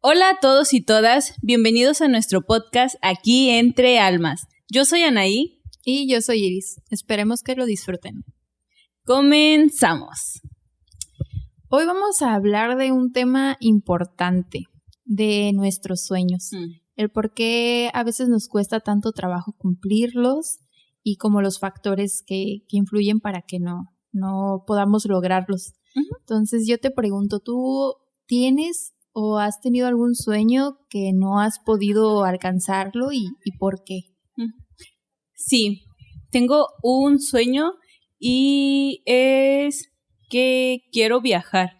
Hola a todos y todas, bienvenidos a nuestro podcast Aquí Entre Almas. Yo soy Anaí. Y yo soy Iris. Esperemos que lo disfruten. Comenzamos. Hoy vamos a hablar de un tema importante, de nuestros sueños. El por qué a veces nos cuesta tanto trabajo cumplirlos y como los factores que influyen para que no podamos lograrlos. Entonces yo te pregunto, ¿tú tienes o has tenido algún sueño que no has podido alcanzarlo y por qué? Sí, tengo un sueño y es que quiero viajar.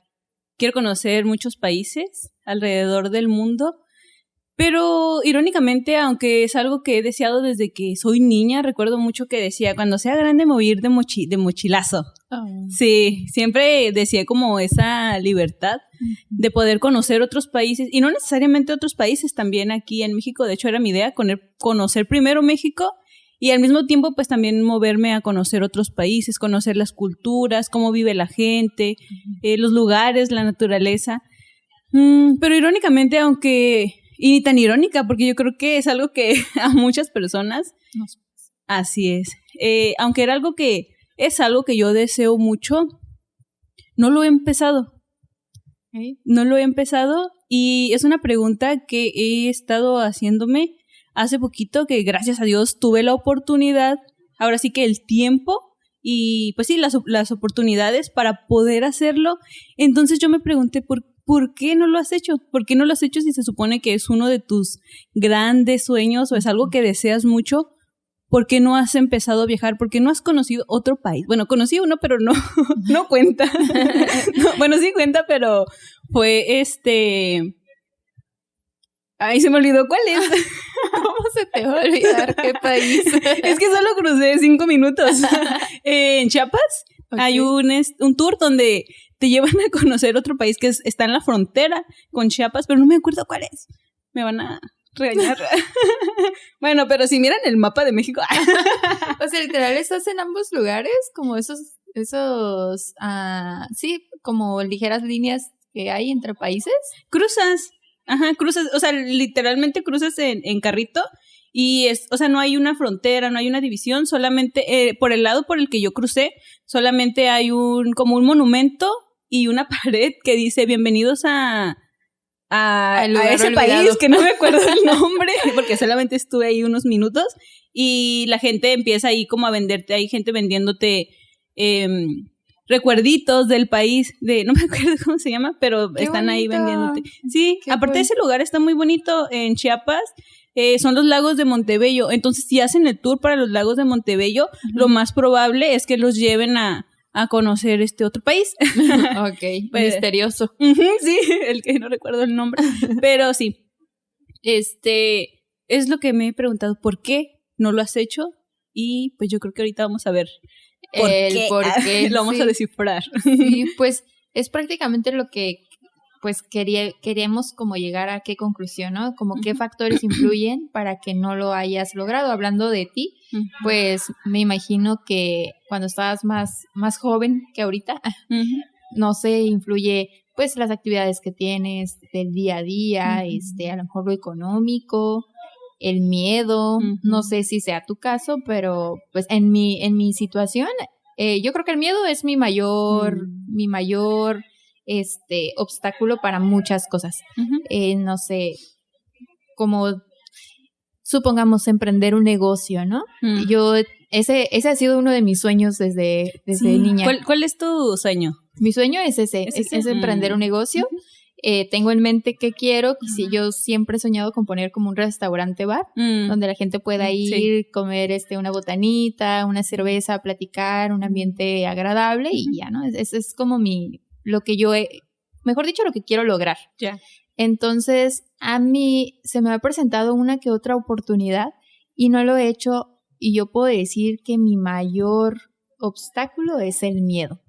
Quiero conocer muchos países alrededor del mundo, pero irónicamente, aunque es algo que he deseado desde que soy niña, recuerdo mucho que decía, cuando sea grande me voy a ir de mochilazo. Sí, siempre decía como esa libertad de poder conocer otros países, y no necesariamente otros países, también aquí en México. De hecho era mi idea conocer primero México y al mismo tiempo pues también moverme a conocer otros países, conocer las culturas, cómo vive la gente, los lugares, la naturaleza. Pero irónicamente, y ni tan irónica, porque yo creo que es algo que a muchas personas, así es, aunque es algo que yo deseo mucho, no lo he empezado. No lo he empezado y es una pregunta que he estado haciéndome hace poquito, que gracias a Dios tuve la oportunidad, ahora sí que el tiempo y pues sí, las oportunidades para poder hacerlo. Entonces yo me pregunté, ¿por qué no lo has hecho? ¿Por qué no lo has hecho si se supone que es uno de tus grandes sueños o es algo que deseas mucho? ¿Por qué no has empezado a viajar? ¿Por qué no has conocido otro país? Bueno, conocí uno, pero no cuenta. No, bueno, sí cuenta, pero fue Ay, se me olvidó cuál es. ¿Cómo se te va a olvidar qué país? Es que solo crucé 5 minutos. En Chiapas hay un tour donde te llevan a conocer otro país que está en la frontera con Chiapas, pero no me acuerdo cuál es. Me van a regañar. Bueno, pero si miran el mapa de México. O sea, literal, ¿estás en ambos lugares? Como esos, sí, como ligeras líneas que hay entre países. Cruzas, o sea, literalmente cruzas en carrito y o sea, no hay una frontera, no hay una división, solamente por el lado por el que yo crucé, solamente hay como un monumento y una pared que dice bienvenidos a ese país, que no me acuerdo el nombre, porque solamente estuve ahí unos minutos, y la gente empieza ahí como a venderte, hay gente vendiéndote recuerditos del país, no me acuerdo cómo se llama, pero ¡Qué están bonito! Ahí vendiéndote. Sí, Qué aparte de ese lugar está muy bonito en Chiapas, son los lagos de Montebello. Entonces, si hacen el tour para los lagos de Montebello, lo más probable es que los lleven a conocer otro país. Ok, pues, misterioso. Sí, el que no recuerdo el nombre. Pero sí, es lo que me he preguntado, ¿por qué no lo has hecho? Y pues yo creo que ahorita vamos a ver por qué. Lo vamos a descifrar. Sí, pues es prácticamente lo que pues queríamos como llegar a qué conclusión, ¿no? Como qué factores influyen para que no lo hayas logrado. Hablando de ti, pues me imagino que cuando estabas más joven que ahorita, no sé, influye pues las actividades que tienes del día a día, a lo mejor lo económico, el miedo, no sé si sea tu caso, pero pues en mi situación, yo creo que el miedo es mi mayor obstáculo para muchas cosas. No sé, como supongamos emprender un negocio, ¿no? Ese ha sido uno de mis sueños desde niña. ¿Cuál es tu sueño? Mi sueño es es emprender un negocio. Tengo en mente que quiero, si yo siempre he soñado con poner como un restaurante-bar, donde la gente pueda ir, comer una botanita, una cerveza, platicar, un ambiente agradable y ya, ¿no? Es como lo que mejor dicho, lo que quiero lograr. Ya. Entonces, a mí se me ha presentado una que otra oportunidad y no lo he hecho, y yo puedo decir que mi mayor obstáculo es el miedo,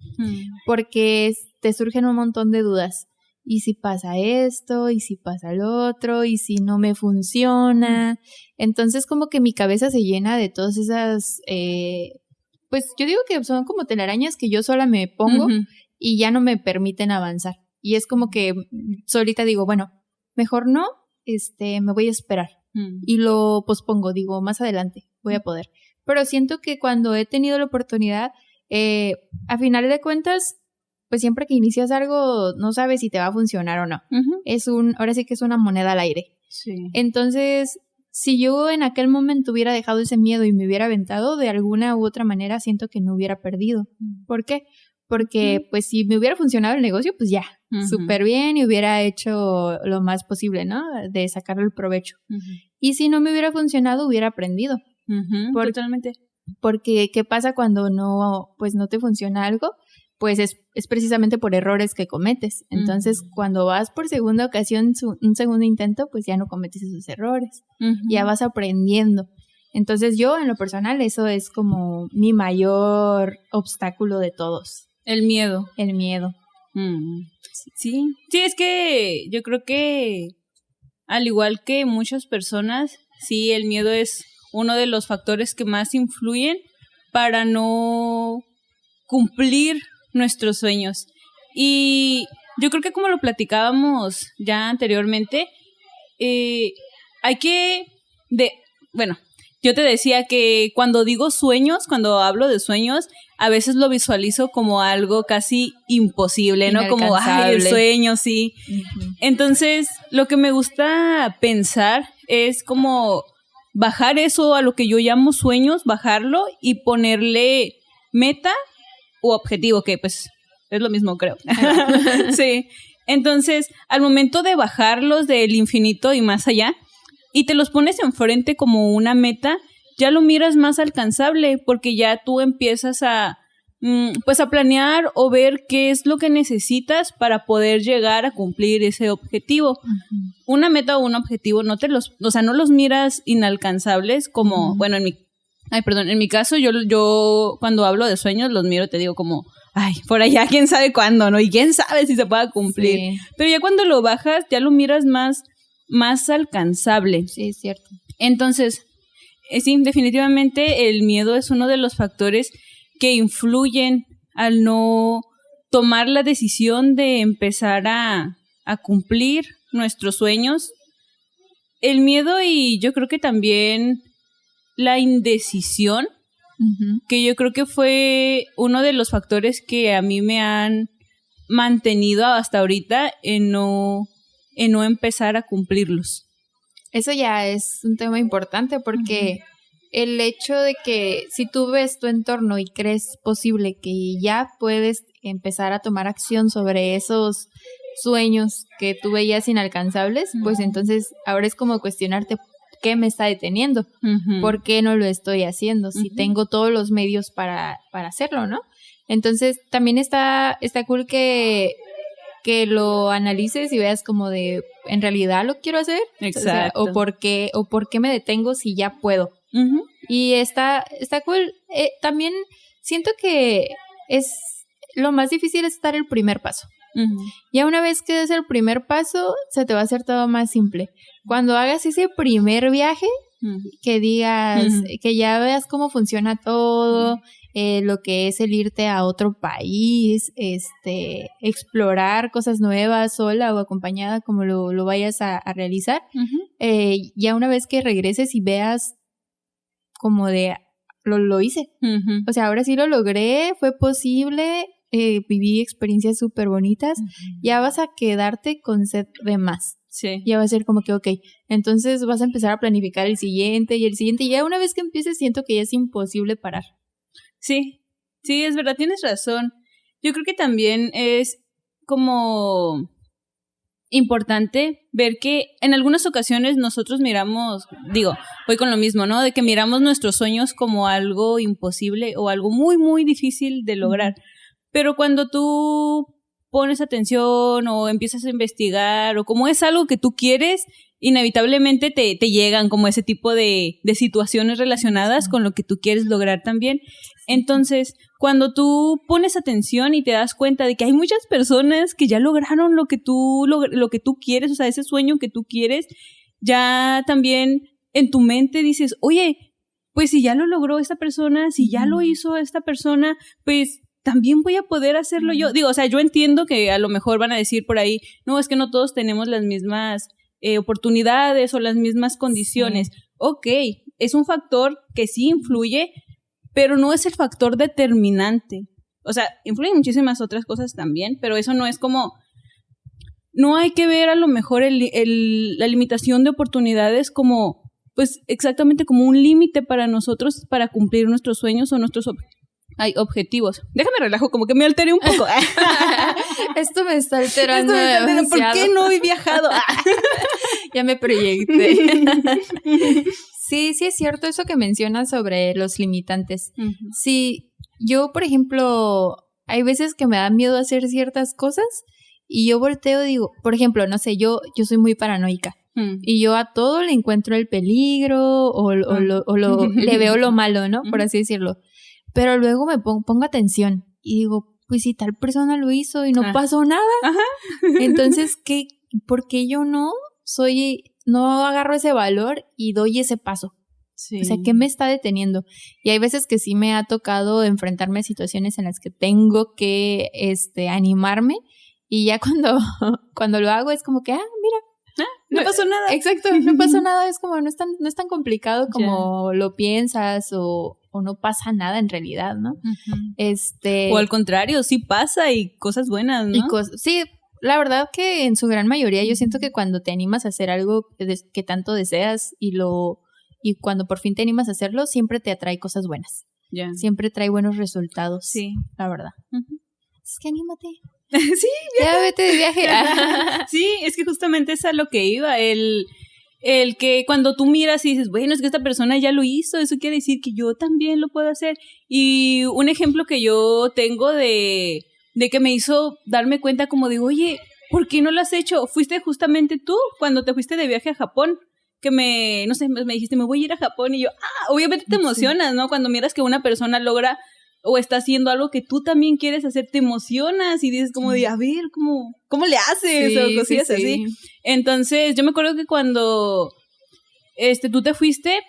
porque te surgen un montón de dudas. ¿Y si pasa esto? ¿Y si pasa lo otro? ¿Y si no me funciona? Entonces como que mi cabeza se llena de todas esas, pues yo digo que son como telarañas que yo sola me pongo y ya no me permiten avanzar. Y es como que solita digo, bueno, mejor no, me voy a esperar. Y lo pospongo, digo, más adelante voy a poder. Pero siento que cuando he tenido la oportunidad, a final de cuentas, pues siempre que inicias algo, no sabes si te va a funcionar o no. Ahora sí que es una moneda al aire. Sí. Entonces, si yo en aquel momento hubiera dejado ese miedo y me hubiera aventado, de alguna u otra manera siento que no hubiera perdido. ¿Por qué? Porque pues si me hubiera funcionado el negocio, pues ya, súper bien, y hubiera hecho lo más posible, ¿no? De sacarle el provecho. Y si no me hubiera funcionado, hubiera aprendido. Totalmente. Porque ¿qué pasa cuando no te funciona algo? Pues es precisamente por errores que cometes. Entonces, cuando vas por segunda ocasión, un segundo intento, pues ya no cometes esos errores. Ya vas aprendiendo. Entonces, yo, en lo personal, eso es como mi mayor obstáculo de todos. El miedo. El miedo. Sí, es que yo creo que, al igual que muchas personas, sí, el miedo es uno de los factores que más influyen para no cumplir nuestros sueños. Y yo creo que, como lo platicábamos ya anteriormente, yo te decía que cuando digo sueños, cuando hablo de sueños, a veces lo visualizo como algo casi imposible, ¿no? Como, ay, el sueño, sí. Entonces, lo que me gusta pensar es como bajar eso a lo que yo llamo sueños, bajarlo y ponerle meta u objetivo, que pues es lo mismo, creo. Sí. Entonces, al momento de bajarlos del infinito y más allá, y te los pones enfrente como una meta, ya lo miras más alcanzable, porque ya tú empiezas a planear o ver qué es lo que necesitas para poder llegar a cumplir ese objetivo. Una meta o un objetivo no los miras inalcanzables como, bueno, en mi caso, yo cuando hablo de sueños los miro, te digo como, ay, por allá, quién sabe cuándo, ¿no? Y quién sabe si se pueda cumplir. Sí. Pero ya cuando lo bajas, ya lo miras más alcanzable. Sí, es cierto. Entonces, sí, definitivamente el miedo es uno de los factores que influyen al no tomar la decisión de empezar a cumplir nuestros sueños. El miedo, y yo creo que también la indecisión, que yo creo que fue uno de los factores que a mí me han mantenido hasta ahorita en no empezar a cumplirlos. Eso ya es un tema importante, porque el hecho de que si tú ves tu entorno y crees posible que ya puedes empezar a tomar acción sobre esos sueños que tú veías inalcanzables, pues entonces ahora es como cuestionarte qué me está deteniendo, por qué no lo estoy haciendo, si tengo todos los medios para hacerlo, ¿no? Entonces también está cool que lo analices y veas como de, ¿en realidad lo quiero hacer? Exacto. O por qué me detengo si ya puedo. Y está cool. También siento que lo más difícil es dar el primer paso. Ya una vez que des el primer paso, se te va a hacer todo más simple. Cuando hagas ese primer viaje, que digas, que ya veas cómo funciona todo, lo que es el irte a otro país, explorar cosas nuevas sola o acompañada, como lo vayas a realizar. Ya una vez que regreses y veas como de, lo hice. O sea, ahora sí lo logré, fue posible, viví experiencias súper bonitas, ya vas a quedarte con sed de más. Sí. Ya va a ser como que, ok, entonces vas a empezar a planificar el siguiente, y ya una vez que empieces siento que ya es imposible parar. Sí, es verdad, tienes razón. Yo creo que también es como importante ver que en algunas ocasiones nosotros voy con lo mismo, ¿no? De que miramos nuestros sueños como algo imposible o algo muy, muy difícil de lograr. Pero cuando tú pones atención o empiezas a investigar, o como es algo que tú quieres, inevitablemente te llegan como ese tipo de situaciones relacionadas con lo que tú quieres lograr también. Entonces, cuando tú pones atención y te das cuenta de que hay muchas personas que ya lograron lo que tú quieres, o sea, ese sueño que tú quieres, ya también en tu mente dices, oye, pues si ya lo logró esta persona, si ya lo hizo esta persona, pues también voy a poder hacerlo yo. Digo, o sea, yo entiendo que a lo mejor van a decir por ahí, no, es que no todos tenemos las mismas oportunidades o las mismas condiciones. Sí. Ok, es un factor que sí influye, pero no es el factor determinante. O sea, influyen muchísimas otras cosas también, pero eso no es como... No hay que ver a lo mejor la limitación de oportunidades como, pues exactamente como un límite para nosotros para cumplir nuestros sueños o nuestros objetivos. Déjame relajo, como que me alteré un poco. Esto me está alterando demasiado. ¿Por qué no he viajado? Ya me proyecté. Sí, sí es cierto eso que mencionas sobre los limitantes. Uh-huh. Sí, yo, por ejemplo, hay veces que me da miedo hacer ciertas cosas y yo volteo y digo, por ejemplo, no sé, yo soy muy paranoica. Y yo a todo le encuentro el peligro o le veo lo malo, ¿no? Por así decirlo. Pero luego me pongo atención y digo, pues si tal persona lo hizo y no pasó nada. Ajá. Entonces, ¿por qué yo no agarro ese valor y doy ese paso? Sí. O sea, ¿qué me está deteniendo? Y hay veces que sí me ha tocado enfrentarme a situaciones en las que tengo que animarme y ya cuando lo hago es como que, mira, no pasó nada. Exacto, no pasó nada, es como no es tan complicado como lo piensas o no pasa nada en realidad, ¿no? Uh-huh. O al contrario, sí pasa y cosas buenas, ¿no? Sí, la verdad que en su gran mayoría yo siento que cuando te animas a hacer algo que tanto deseas y cuando por fin te animas a hacerlo, siempre te atrae cosas buenas. Yeah. Siempre trae buenos resultados. Sí, la verdad. Uh-huh. Es que anímate. Sí, ya vete de viaje. Sí, es que justamente es a lo que iba, el que cuando tú miras y dices, bueno, es que esta persona ya lo hizo, eso quiere decir que yo también lo puedo hacer. Y un ejemplo que yo tengo de que me hizo darme cuenta como digo, oye, ¿por qué no lo has hecho? Fuiste justamente tú cuando te fuiste de viaje a Japón, que me dijiste, me voy a ir a Japón, y yo, obviamente te emocionas, ¿no? Cuando miras que una persona logra o está haciendo algo que tú también quieres hacer, te emocionas y dices como de, a ver, ¿cómo le haces? Sí, o cosillas así. Entonces, yo me acuerdo que cuando tú te fuiste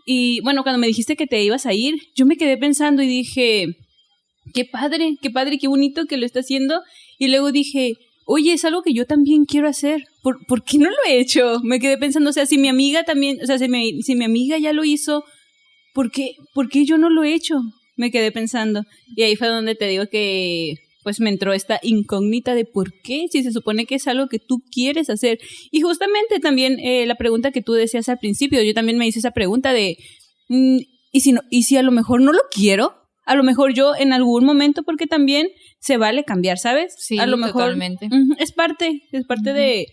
y, bueno, cuando me dijiste que te ibas a ir, yo me quedé pensando y dije, qué padre, qué bonito que lo está haciendo. Y luego dije, oye, es algo que yo también quiero hacer. ¿Por qué no lo he hecho? Me quedé pensando, o sea, si mi amiga también, o sea, si mi amiga ya lo hizo, ¿por qué yo no lo he hecho? Me quedé pensando. Y ahí fue donde te digo que pues me entró esta incógnita de por qué, si se supone que es algo que tú quieres hacer. Y justamente también la pregunta que tú decías al principio, yo también me hice esa pregunta de ¿y si a lo mejor no lo quiero? A lo mejor yo en algún momento, porque también se vale cambiar, ¿sabes? Sí, a lo mejor, totalmente. Es parte de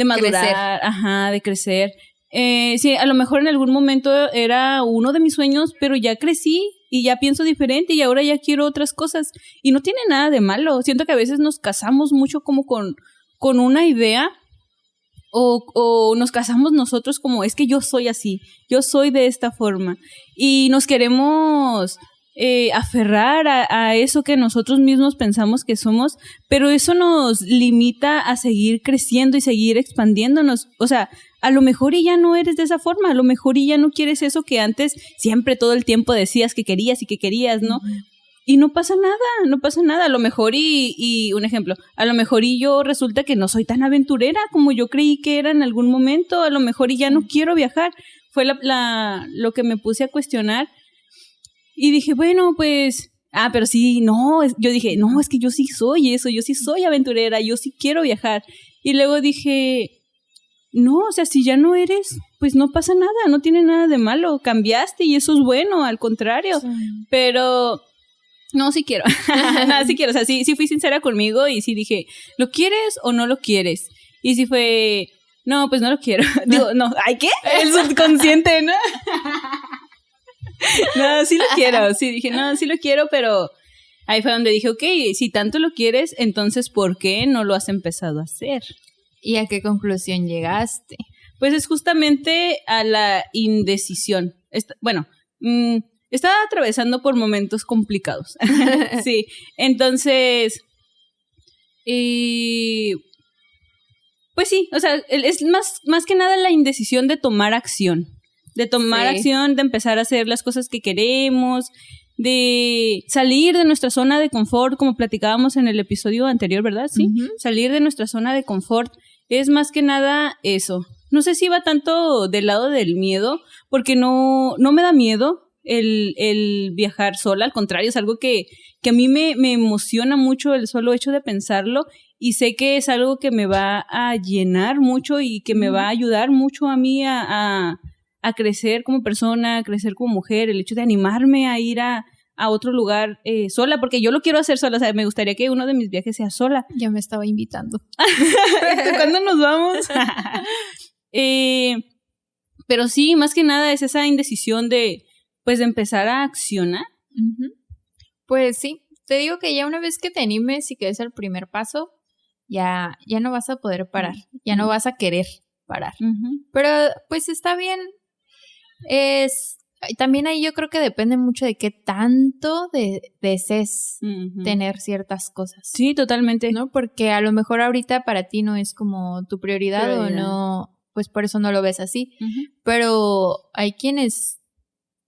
madurar, crecer. De crecer. Sí, a lo mejor en algún momento era uno de mis sueños, pero ya crecí y ya pienso diferente y ahora ya quiero otras cosas. Y no tiene nada de malo. Siento que a veces nos casamos mucho como con una idea o nos casamos nosotros como, es que yo soy así, yo soy de esta forma. Y nos queremos aferrar a eso que nosotros mismos pensamos que somos, pero eso nos limita a seguir creciendo y seguir expandiéndonos. O sea, a lo mejor y ya no eres de esa forma, a lo mejor y ya no quieres eso que antes siempre todo el tiempo decías que querías y que querías, ¿no? Uh-huh. Y no pasa nada, a lo mejor y un ejemplo, a lo mejor y yo resulta que no soy tan aventurera como yo creí que era en algún momento, a lo mejor y ya no quiero viajar, fue lo que me puse a cuestionar y dije, bueno, pues, pero sí, no, yo dije, no, es que yo sí soy eso, yo sí soy aventurera, yo sí quiero viajar, y luego dije, no, o sea, si ya no eres, pues no pasa nada, no tiene nada de malo, cambiaste y eso es bueno, al contrario, sí. Pero no, sí quiero, no, sí quiero, o sea, sí fui sincera conmigo y sí dije, ¿lo quieres o no lo quieres? Y sí fue, no, pues no lo quiero, digo, no, ¿ay qué? El subconsciente, ¿no? No, sí lo quiero, sí dije, no, sí lo quiero, pero ahí fue donde dije, ok, si tanto lo quieres, entonces ¿por qué no lo has empezado a hacer? ¿Y a qué conclusión llegaste? Pues es justamente a la indecisión. Estaba atravesando por momentos complicados. Sí, entonces, pues sí, o sea, es más que nada la indecisión de tomar acción. De tomar acción, de empezar a hacer las cosas que queremos, de salir de nuestra zona de confort, como platicábamos en el episodio anterior, ¿verdad? Sí, uh-huh. Salir de nuestra zona de confort. es más que nada eso. No sé si va tanto del lado del miedo, porque no me da miedo el viajar sola, al contrario, es algo que a mí me emociona mucho el solo hecho de pensarlo, y sé que es algo que me va a llenar mucho y que me va a ayudar mucho a mí a crecer como persona, a crecer como mujer, el hecho de animarme a ir a otro lugar sola, porque yo lo quiero hacer sola, o sea, me gustaría que uno de mis viajes sea sola. Ya me estaba invitando. ¿Cuándo nos vamos? Pero sí, más que nada es esa indecisión de empezar a accionar. Uh-huh. Pues sí, te digo que ya una vez que te animes y que des el primer paso, ya no vas a poder parar, ya no vas a querer parar. Uh-huh. Pero pues está bien. También ahí yo creo que depende mucho de qué tanto desees tener ciertas cosas. Sí, totalmente. ¿No? Porque a lo mejor ahorita para ti no es como tu prioridad. O no, pues por eso no lo ves así. Uh-huh. Pero hay quienes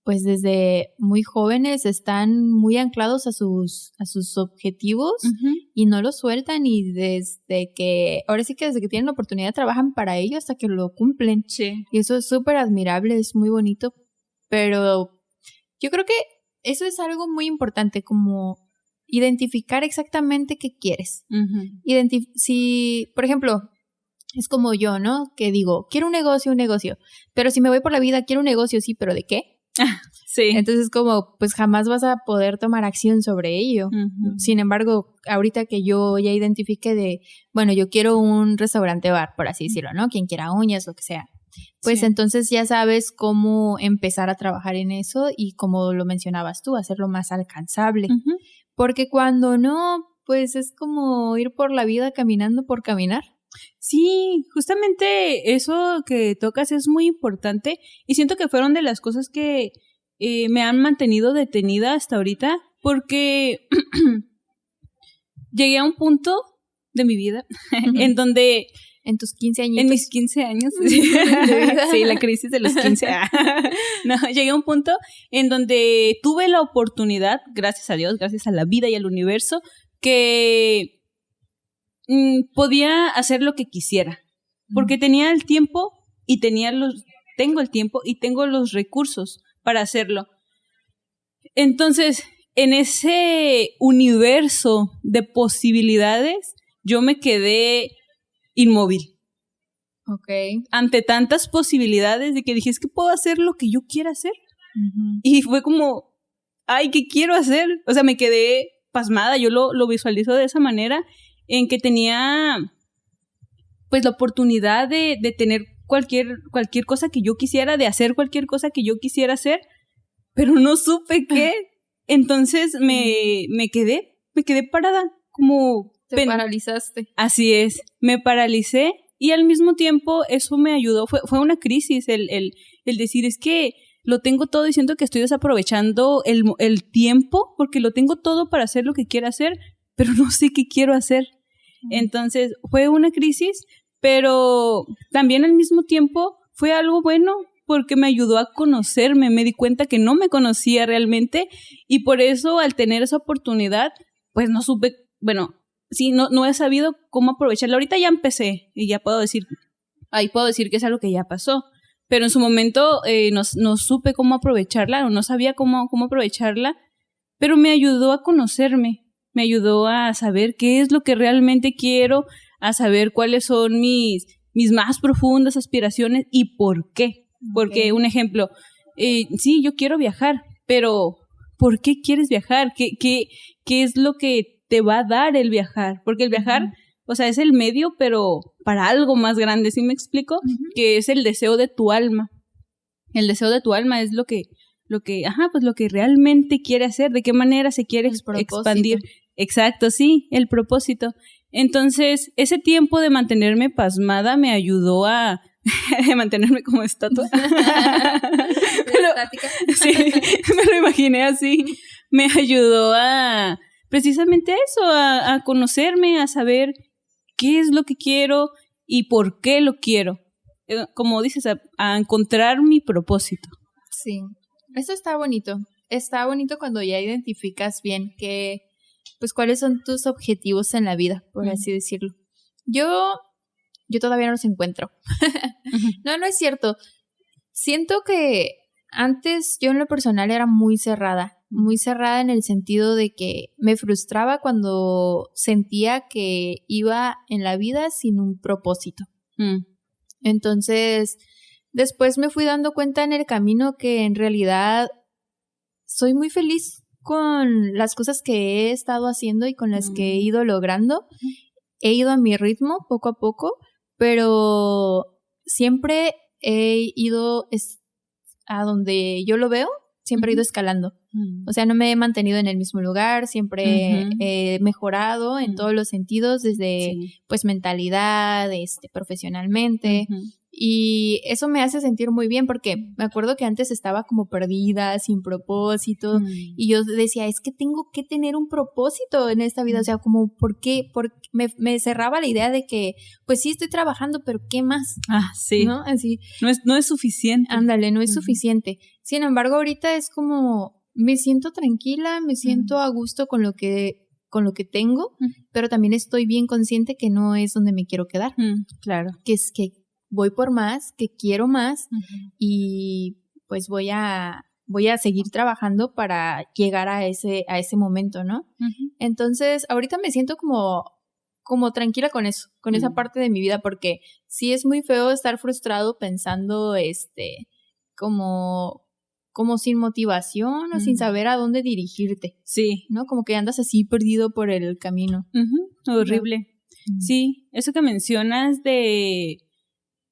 pues desde muy jóvenes están muy anclados a sus objetivos uh-huh. y no los sueltan, y desde que tienen la oportunidad trabajan para ello hasta que lo cumplen. Sí. Y eso es súper admirable, es muy bonito, pero yo creo que eso es algo muy importante, como identificar exactamente qué quieres. Uh-huh. Si, por ejemplo, es como yo, ¿no? Que digo, quiero un negocio, pero si me voy por la vida, quiero un negocio, sí, pero ¿de qué? Sí. Entonces como pues jamás vas a poder tomar acción sobre ello. Uh-huh. Sin embargo, ahorita que yo ya identifiqué yo quiero un restaurante bar, por así decirlo, ¿no? Quien quiera uñas, lo que sea. Pues sí. Entonces ya sabes cómo empezar a trabajar en eso, y como lo mencionabas tú, hacerlo más alcanzable. Uh-huh. Porque cuando no, pues es como ir por la vida caminando por caminar. Sí, justamente eso que tocas es muy importante, y siento que fueron de las cosas que me han mantenido detenida hasta ahorita, porque llegué a un punto de mi vida en donde... En tus 15 añitos. En mis 15 años. Sí, la crisis de los 15. No, llegué a un punto en donde tuve la oportunidad, gracias a Dios, gracias a la vida y al universo, que podía hacer lo que quisiera, porque tenía el tiempo y tengo el tiempo y tengo los recursos para hacerlo. Entonces, en ese universo de posibilidades, yo me quedé inmóvil. Okay. Ante tantas posibilidades de que dije, es que puedo hacer lo que yo quiera hacer. Uh-huh. Y fue como, ay, ¿qué quiero hacer? O sea, me quedé pasmada, yo lo visualizo de esa manera, en que tenía pues la oportunidad de tener cualquier cosa que yo quisiera, de hacer cualquier cosa que yo quisiera hacer, pero no supe qué. Entonces me quedé parada, como... Te paralizaste. Así es, me paralicé, y al mismo tiempo eso me ayudó, fue una crisis el decir, es que lo tengo todo y siento que estoy desaprovechando el tiempo, porque lo tengo todo para hacer lo que quiero hacer, pero no sé qué quiero hacer. Entonces fue una crisis, pero también al mismo tiempo fue algo bueno, porque me ayudó a conocerme, me di cuenta que no me conocía realmente, y por eso al tener esa oportunidad, pues no supe, sí, no he sabido cómo aprovecharla. Ahorita ya empecé y ya puedo decir que es algo que ya pasó, pero en su momento no supe cómo aprovecharla, o no sabía cómo aprovecharla, pero me ayudó a conocerme, me ayudó a saber qué es lo que realmente quiero, a saber cuáles son mis más profundas aspiraciones y por qué. Porque, un ejemplo, sí, yo quiero viajar, pero ¿por qué quieres viajar? ¿Qué es lo que te va a dar el viajar? Porque el viajar, o sea, es el medio, pero para algo más grande, ¿sí me explico? Uh-huh. Que es el deseo de tu alma. El deseo de tu alma es lo que realmente quiere hacer, de qué manera se quiere expandir. Exacto, sí, el propósito. Entonces, ese tiempo de mantenerme pasmada me ayudó a mantenerme como estatua. Estática. Sí, me lo imaginé así. Me ayudó a precisamente eso, a conocerme, a saber qué es lo que quiero y por qué lo quiero. Como dices, a encontrar mi propósito. Sí, eso está bonito. Está bonito cuando ya identificas bien cuáles son tus objetivos en la vida, por así decirlo. Yo yo todavía no los encuentro. No es cierto. Siento que antes yo en lo personal era muy cerrada en el sentido de que me frustraba cuando sentía que iba en la vida sin un propósito. Entonces, después me fui dando cuenta en el camino que en realidad soy muy feliz con las cosas que he estado haciendo y con las que he ido logrando. He ido a mi ritmo poco a poco, pero siempre he ido a donde yo lo veo, siempre he ido escalando. O sea, no me he mantenido en el mismo lugar, siempre he mejorado en todos los sentidos, desde pues mentalidad, profesionalmente. Y eso me hace sentir muy bien porque me acuerdo que antes estaba como perdida, sin propósito, y yo decía, es que tengo que tener un propósito en esta vida, o sea, como, ¿por qué? Porque me cerraba la idea de que, pues sí estoy trabajando, pero ¿qué más? Sí. ¿No? Así. No es suficiente. Ándale, no es suficiente. Sin embargo, ahorita es como, me siento tranquila, me siento a gusto con lo que tengo, pero también estoy bien consciente que no es donde me quiero quedar. Claro. Que es que voy por más, que quiero más y pues voy a seguir trabajando para llegar a ese momento, ¿no? Entonces, ahorita me siento como tranquila con eso, con esa parte de mi vida, porque sí es muy feo estar frustrado pensando como sin motivación o sin saber a dónde dirigirte. Sí. ¿No? Como que andas así perdido por el camino. Horrible. Sí, eso que mencionas de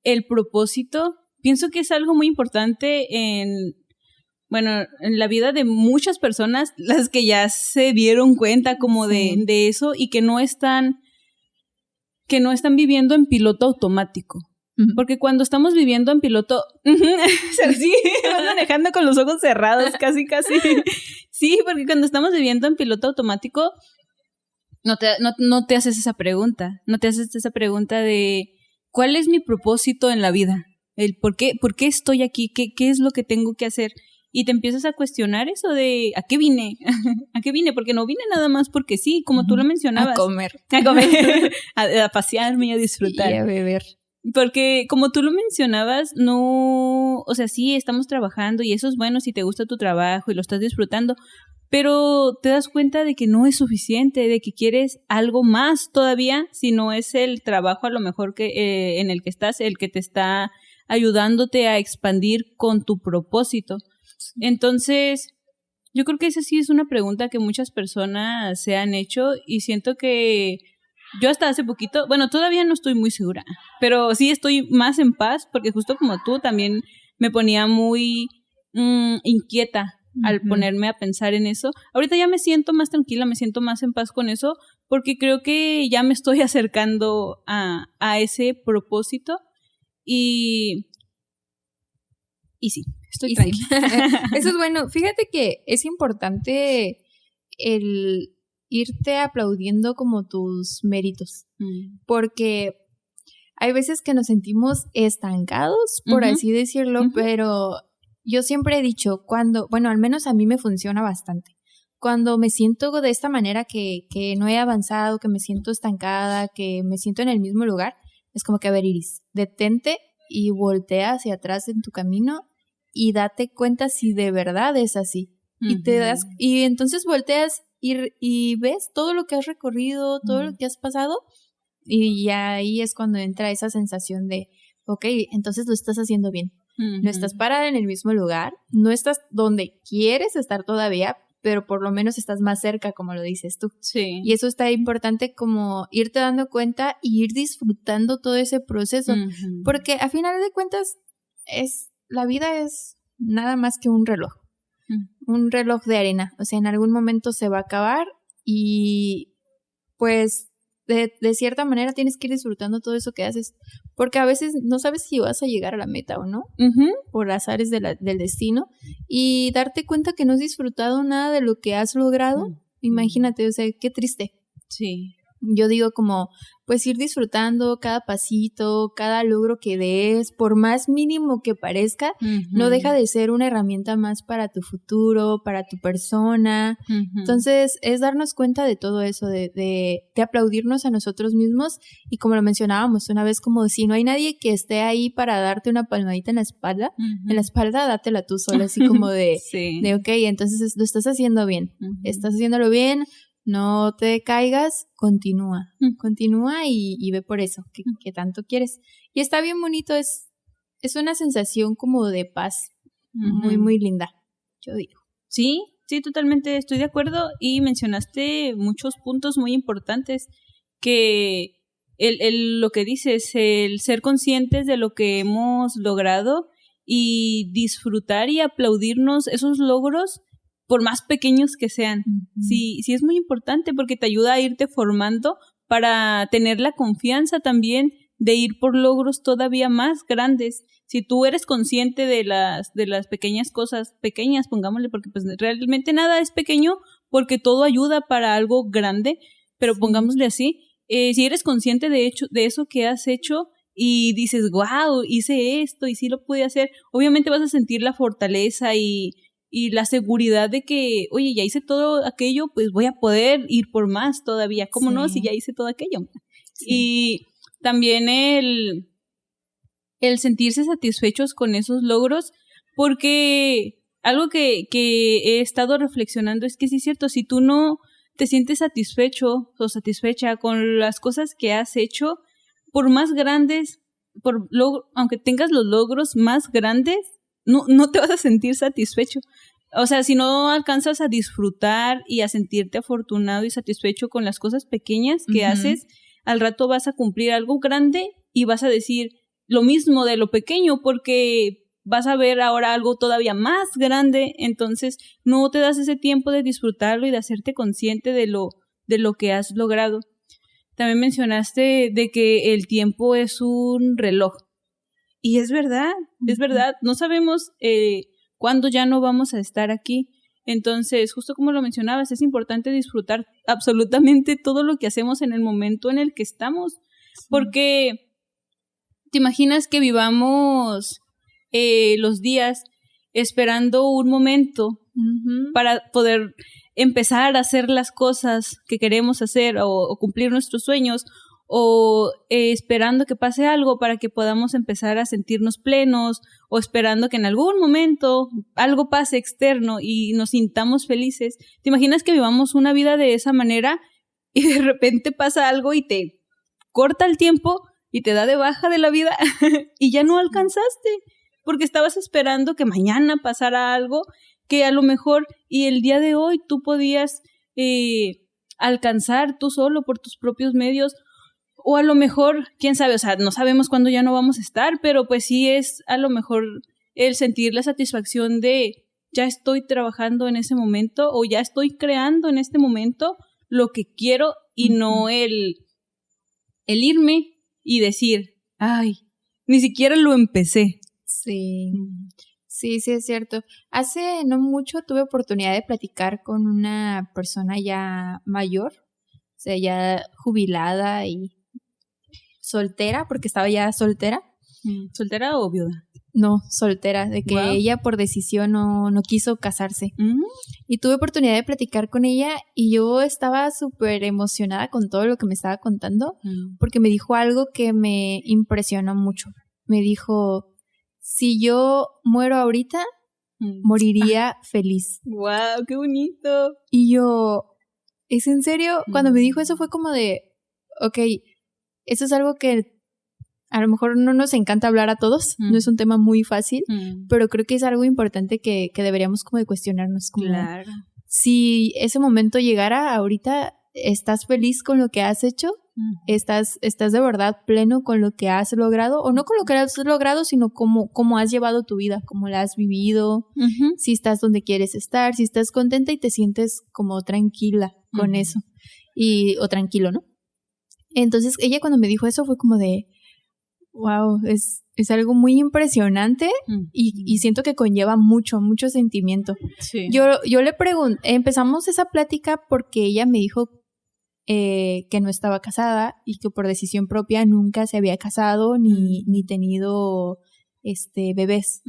el propósito, pienso que es algo muy importante en la vida de muchas personas, las que ya se dieron cuenta como de eso y que no están viviendo en piloto automático. Porque cuando estamos viviendo en piloto, sí, vas manejando con los ojos cerrados, casi. Sí, porque cuando estamos viviendo en piloto automático, no te haces esa pregunta. No te haces esa pregunta de ¿cuál es mi propósito en la vida? El por qué estoy aquí, qué es lo que tengo que hacer. Y te empiezas a cuestionar eso de ¿a qué vine? ¿A qué vine? Porque no vine nada más porque sí, como tú lo mencionabas. A comer. A pasearme y a disfrutar. Y a beber. Porque como tú lo mencionabas, no, o sea, sí, estamos trabajando y eso es bueno si te gusta tu trabajo y lo estás disfrutando, pero te das cuenta de que no es suficiente, de que quieres algo más todavía, si no es el trabajo a lo mejor que en el que estás, el que te está ayudándote a expandir con tu propósito. Entonces, yo creo que esa sí es una pregunta que muchas personas se han hecho y siento que yo hasta hace poquito, todavía no estoy muy segura, pero sí estoy más en paz porque justo como tú también me ponía muy inquieta al ponerme a pensar en eso. Ahorita ya me siento más tranquila, me siento más en paz con eso porque creo que ya me estoy acercando a ese propósito y sí, estoy tranquila. Sí. Eso es bueno. Fíjate que es importante el irte aplaudiendo como tus méritos, porque hay veces que nos sentimos estancados, por así decirlo, pero yo siempre he dicho al menos a mí me funciona bastante. Cuando me siento de esta manera que no he avanzado, que me siento estancada, que me siento en el mismo lugar, es como que, a ver, Iris, detente y voltea hacia atrás en tu camino y date cuenta si de verdad es así. Y entonces volteas y ves todo lo que has recorrido, todo lo que has pasado, y ya ahí es cuando entra esa sensación de, ok, entonces lo estás haciendo bien. No estás parada en el mismo lugar, no estás donde quieres estar todavía, pero por lo menos estás más cerca, como lo dices tú. Sí. Y eso está importante, como irte dando cuenta y ir disfrutando todo ese proceso, porque a final de cuentas la vida es nada más que un reloj de arena, o sea, en algún momento se va a acabar y pues de cierta manera tienes que ir disfrutando todo eso que haces, porque a veces no sabes si vas a llegar a la meta o no, por azares del destino, y darte cuenta que no has disfrutado nada de lo que has logrado, imagínate, o sea, qué triste. Sí. yo digo como, pues ir disfrutando cada pasito, cada logro que des, por más mínimo que parezca, no deja de ser una herramienta más para tu futuro, para tu persona. Entonces, es darnos cuenta de todo eso, de aplaudirnos a nosotros mismos, y como lo mencionábamos una vez, como si no hay nadie que esté ahí para darte una palmadita en la espalda, dátela tú sola, así como de, de ok, entonces lo estás haciendo bien, estás haciéndolo bien, no te caigas, continúa y ve por eso que tanto quieres. Y está bien bonito, es una sensación como de paz, muy, muy linda, yo digo. Sí, totalmente estoy de acuerdo, y mencionaste muchos puntos muy importantes, que lo que dices, el ser conscientes de lo que hemos logrado y disfrutar y aplaudirnos esos logros, por más pequeños que sean. Sí, es muy importante, porque te ayuda a irte formando para tener la confianza también de ir por logros todavía más grandes. Si tú eres consciente de las pequeñas cosas, pequeñas, pongámosle, porque pues realmente nada es pequeño, porque todo ayuda para algo grande, pero pongámosle así, si eres consciente de eso que has hecho y dices, wow, hice esto y sí lo pude hacer, obviamente vas a sentir la fortaleza y la seguridad de que, oye, ya hice todo aquello, pues voy a poder ir por más todavía. ¿Cómo no? Si ya hice todo aquello. Sí. Y también el sentirse satisfechos con esos logros, porque algo que he estado reflexionando es que sí es cierto, si tú no te sientes satisfecho o satisfecha con las cosas que has hecho, por más grandes, aunque tengas los logros más grandes, no te vas a sentir satisfecho. O sea, si no alcanzas a disfrutar y a sentirte afortunado y satisfecho con las cosas pequeñas que haces, al rato vas a cumplir algo grande y vas a decir lo mismo de lo pequeño, porque vas a ver ahora algo todavía más grande, entonces no te das ese tiempo de disfrutarlo y de hacerte consciente de lo que has logrado. También mencionaste de que el tiempo es un reloj. Y es verdad, no sabemos cuándo ya no vamos a estar aquí. Entonces, justo como lo mencionabas, es importante disfrutar absolutamente todo lo que hacemos en el momento en el que estamos. Porque te imaginas que vivamos los días esperando un momento para poder empezar a hacer las cosas que queremos hacer o cumplir nuestros sueños, o esperando que pase algo para que podamos empezar a sentirnos plenos, o esperando que en algún momento algo pase externo y nos sintamos felices. ¿Te imaginas que vivamos una vida de esa manera y de repente pasa algo y te corta el tiempo y te da de baja de la vida y ya no alcanzaste? Porque estabas esperando que mañana pasara algo que a lo mejor y el día de hoy tú podías alcanzar tú solo por tus propios medios. O a lo mejor, quién sabe, o sea, no sabemos cuándo ya no vamos a estar, pero pues sí es a lo mejor el sentir la satisfacción de ya estoy trabajando en ese momento o ya estoy creando en este momento lo que quiero, y no el irme y decir, ay, ni siquiera lo empecé. Sí, es cierto. Hace no mucho tuve oportunidad de platicar con una persona ya mayor, o sea, ya jubilada y soltera, porque estaba ya soltera. ¿Soltera o viuda? No, soltera, de que ella por decisión no quiso casarse. Y tuve oportunidad de platicar con ella y yo estaba súper emocionada con todo lo que me estaba contando, porque me dijo algo que me impresionó mucho. Me dijo, si yo muero ahorita, moriría feliz. ¡Wow! ¡Qué bonito! Y yo, ¿es en serio? Cuando me dijo eso fue como de, ok, eso es algo que a lo mejor no nos encanta hablar a todos, no es un tema muy fácil, pero creo que es algo importante que deberíamos como de cuestionarnos. Como, claro. Si ese momento llegara ahorita, ¿estás feliz con lo que has hecho? ¿Estás de verdad pleno con lo que has logrado? O no con lo que has logrado, sino cómo has llevado tu vida, cómo la has vivido, si estás donde quieres estar, si estás contenta y te sientes como tranquila con eso, o tranquilo, ¿no? Entonces ella cuando me dijo eso fue como de, wow, es algo muy impresionante y siento que conlleva mucho sentimiento. Sí. Yo le pregunté, empezamos esa plática porque ella me dijo que no estaba casada y que por decisión propia nunca se había casado ni tenido bebés.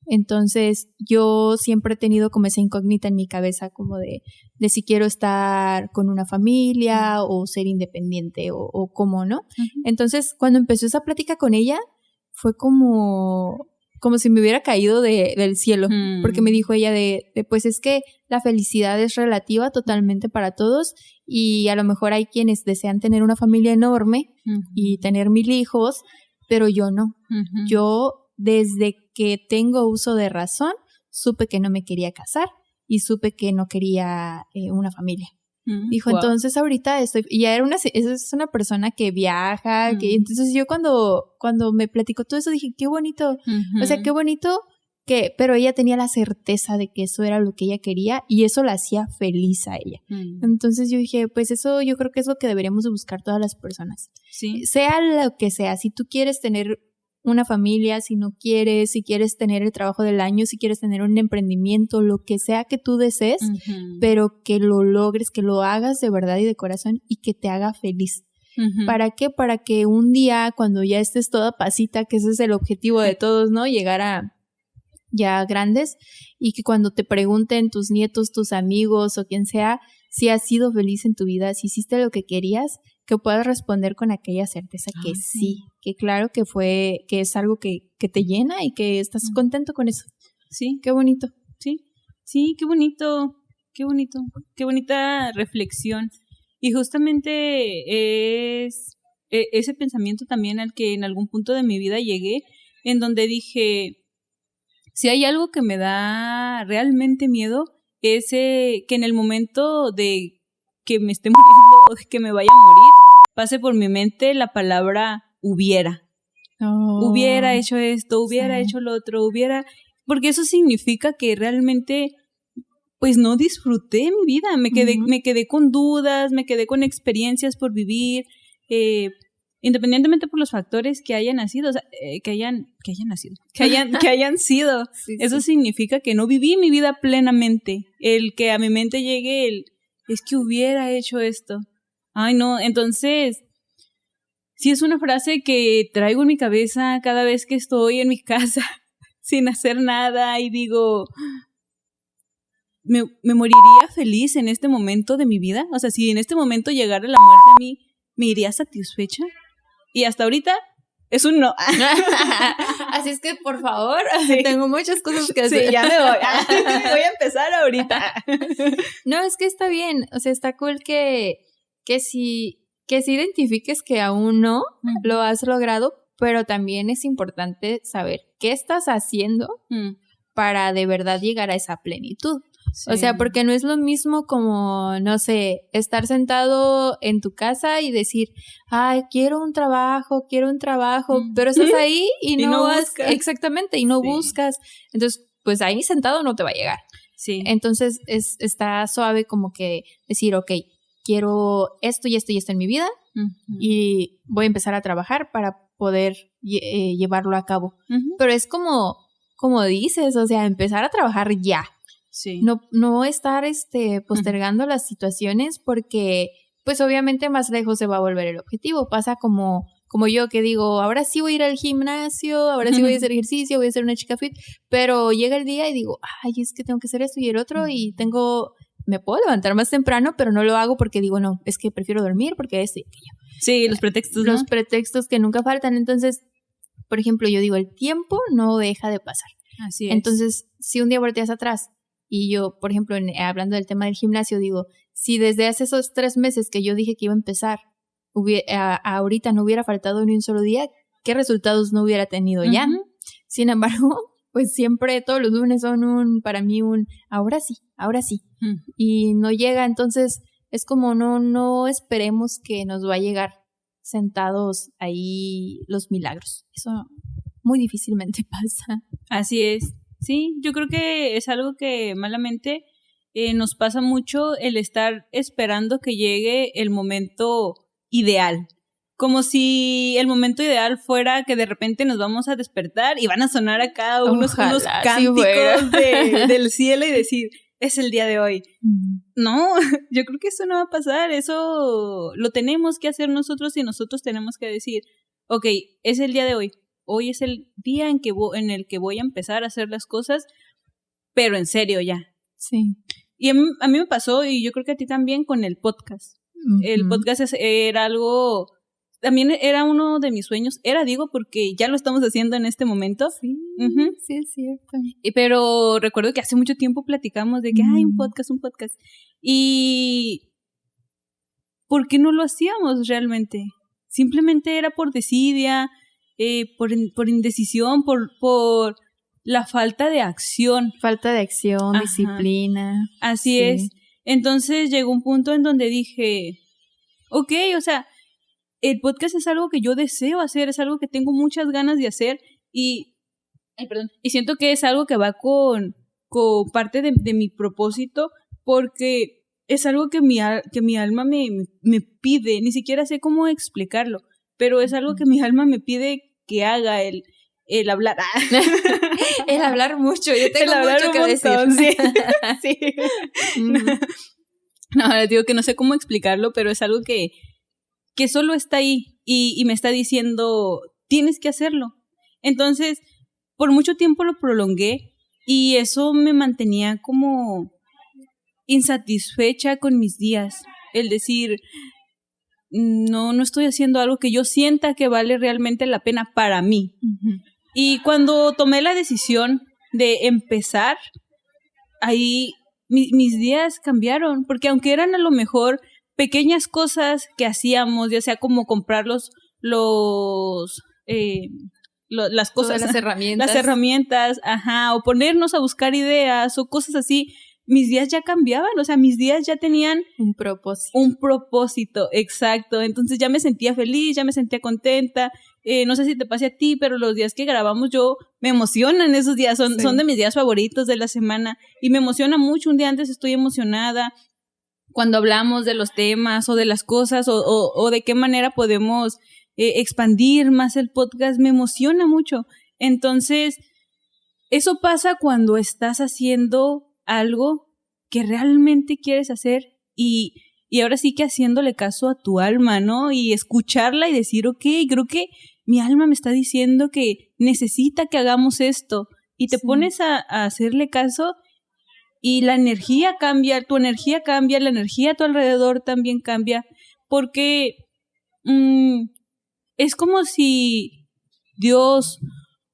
Entonces yo siempre he tenido como esa incógnita en mi cabeza como de si quiero estar con una familia o ser independiente o cómo, ¿no? Entonces cuando empezó esa plática con ella fue como si me hubiera caído del cielo, porque me dijo ella de pues es que la felicidad es relativa totalmente para todos y a lo mejor hay quienes desean tener una familia enorme y tener 1000 hijos, pero yo no. Yo desde que tengo uso de razón supe que no me quería casar y supe que no quería una familia. Dijo, wow. Entonces ahorita y ya es una persona que viaja, que entonces yo cuando me platicó todo eso dije, qué bonito, o sea, qué bonito pero ella tenía la certeza de que eso era lo que ella quería y eso la hacía feliz a ella. Entonces yo dije, pues eso yo creo que es lo que deberíamos de buscar todas las personas. Sí. Sea lo que sea, si tú quieres tener una familia, si quieres tener el trabajo del año, si quieres tener un emprendimiento, lo que sea que tú desees, pero que lo logres, que lo hagas de verdad y de corazón y que te haga feliz. ¿Para qué? Para que un día, cuando ya estés toda pasita, que ese es el objetivo de todos, ¿no? Llegar a ya grandes y que cuando te pregunten tus nietos, tus amigos o quien sea, si has sido feliz en tu vida, si hiciste lo que querías, que puedas responder con aquella certeza que sí, que claro que es algo que te llena y que estás contento con eso. Sí, qué bonito. Sí, qué bonito, qué bonita reflexión. Y justamente es ese pensamiento también al que en algún punto de mi vida llegué, en donde dije, si hay algo que me da realmente miedo, es que en el momento de que me esté muriendo o que me vaya a morir, pase por mi mente la palabra hubiera. Hubiera hecho esto, hubiera hecho lo otro, porque eso significa que realmente pues no disfruté mi vida, me quedé con dudas, me quedé con experiencias por vivir, independientemente por los factores que hayan nacido, o sea, que hayan sido. Sí, eso significa que no viví mi vida plenamente. El que a mi mente llegue es que hubiera hecho esto. Ay, no, entonces, sí es una frase que traigo en mi cabeza cada vez que estoy en mi casa sin hacer nada y digo, ¿me moriría feliz en este momento de mi vida? O sea, si en este momento llegara la muerte a mí, ¿me iría satisfecha? Y hasta ahorita es un no. Así es que, por favor, tengo muchas cosas que hacer. Sí, ya me voy. Voy a empezar ahorita. No, es que está bien. O sea, está cool que si identifiques que aún no lo has logrado, pero también es importante saber qué estás haciendo para de verdad llegar a esa plenitud. Sí. O sea, porque no es lo mismo como, no sé, estar sentado en tu casa y decir, ay, quiero un trabajo, pero estás ahí y no buscas. Exactamente, y no buscas. Entonces, pues ahí sentado no te va a llegar. Sí. Entonces, está suave como que decir, ok, quiero esto y esto y esto en mi vida y voy a empezar a trabajar para poder llevarlo a cabo. Pero es como dices, o sea, empezar a trabajar ya. Sí. No estar postergando las situaciones porque pues obviamente más lejos se va a volver el objetivo. Pasa como yo que digo, ahora sí voy a ir al gimnasio, ahora sí voy a hacer ejercicio, voy a ser una chica fit, pero llega el día y digo, ay, es que tengo que hacer esto y el otro y me puedo levantar más temprano, pero no lo hago porque digo, no, es que prefiero dormir porque esto y aquello. Sí, los pretextos, ¿no? Los pretextos que nunca faltan. Entonces, por ejemplo, yo digo, el tiempo no deja de pasar. Así es. Entonces, si un día volteas atrás y yo, por ejemplo, hablando del tema del gimnasio, digo, si desde hace esos 3 meses que yo dije que iba a empezar, ahorita no hubiera faltado ni un solo día, ¿qué resultados no hubiera tenido ya? Sin embargo, pues siempre todos los lunes son para mí ahora sí. Y no llega, entonces es como no esperemos que nos va a llegar sentados ahí los milagros. Eso muy difícilmente pasa. Así es. Sí, yo creo que es algo que malamente nos pasa mucho el estar esperando que llegue el momento ideal. Como si el momento ideal fuera que de repente nos vamos a despertar y van a sonar acá unos cánticos del cielo y decir, es el día de hoy. no, yo creo que eso no va a pasar, eso lo tenemos que hacer nosotros y nosotros tenemos que decir, ok, es el día de hoy es el día en el que voy a empezar a hacer las cosas, pero en serio ya. Sí. Y a mí me pasó, y yo creo que a ti también, con el podcast. Uh-huh. El podcast era algo, también era uno de mis sueños, digo, porque ya lo estamos haciendo en este momento. Sí, sí es cierto. Pero recuerdo que hace mucho tiempo platicamos de que hay un podcast. Y ¿por qué no lo hacíamos realmente? Simplemente era por desidia, por indecisión, por la falta de acción. Falta de acción, disciplina. Así es. Entonces llegó un punto en donde dije, ok, o sea, el podcast es algo que yo deseo hacer, es algo que tengo muchas ganas de hacer y siento que es algo que va con parte de mi propósito, porque es algo que mi alma me pide, ni siquiera sé cómo explicarlo, pero es algo que mi alma me pide que haga el hablar. El hablar mucho, yo tengo mucho que decir. Sí. No, digo que no sé cómo explicarlo, pero es algo que solo está ahí y me está diciendo, tienes que hacerlo. Entonces, por mucho tiempo lo prolongué y eso me mantenía como insatisfecha con mis días. El decir, no estoy haciendo algo que yo sienta que vale realmente la pena para mí. Uh-huh. Y cuando tomé la decisión de empezar, ahí mis días cambiaron, porque aunque eran a lo mejor pequeñas cosas que hacíamos, ya sea como comprar las cosas, todas las herramientas, o ponernos a buscar ideas o cosas así, mis días ya cambiaban, o sea, mis días ya tenían un propósito, exacto. Entonces ya me sentía feliz, ya me sentía contenta. No sé si te pase a ti, pero los días que grabamos yo me emocionan esos días, son de mis días favoritos de la semana y me emociona mucho. Un día antes estoy emocionada cuando hablamos de los temas o de las cosas o de qué manera podemos expandir más el podcast, me emociona mucho. Entonces, eso pasa cuando estás haciendo algo que realmente quieres hacer y ahora sí que haciéndole caso a tu alma, ¿no? Y escucharla y decir, ok, creo que mi alma me está diciendo que necesita que hagamos esto y te pones a hacerle caso y la energía cambia, tu energía cambia, la energía a tu alrededor también cambia, porque es como si Dios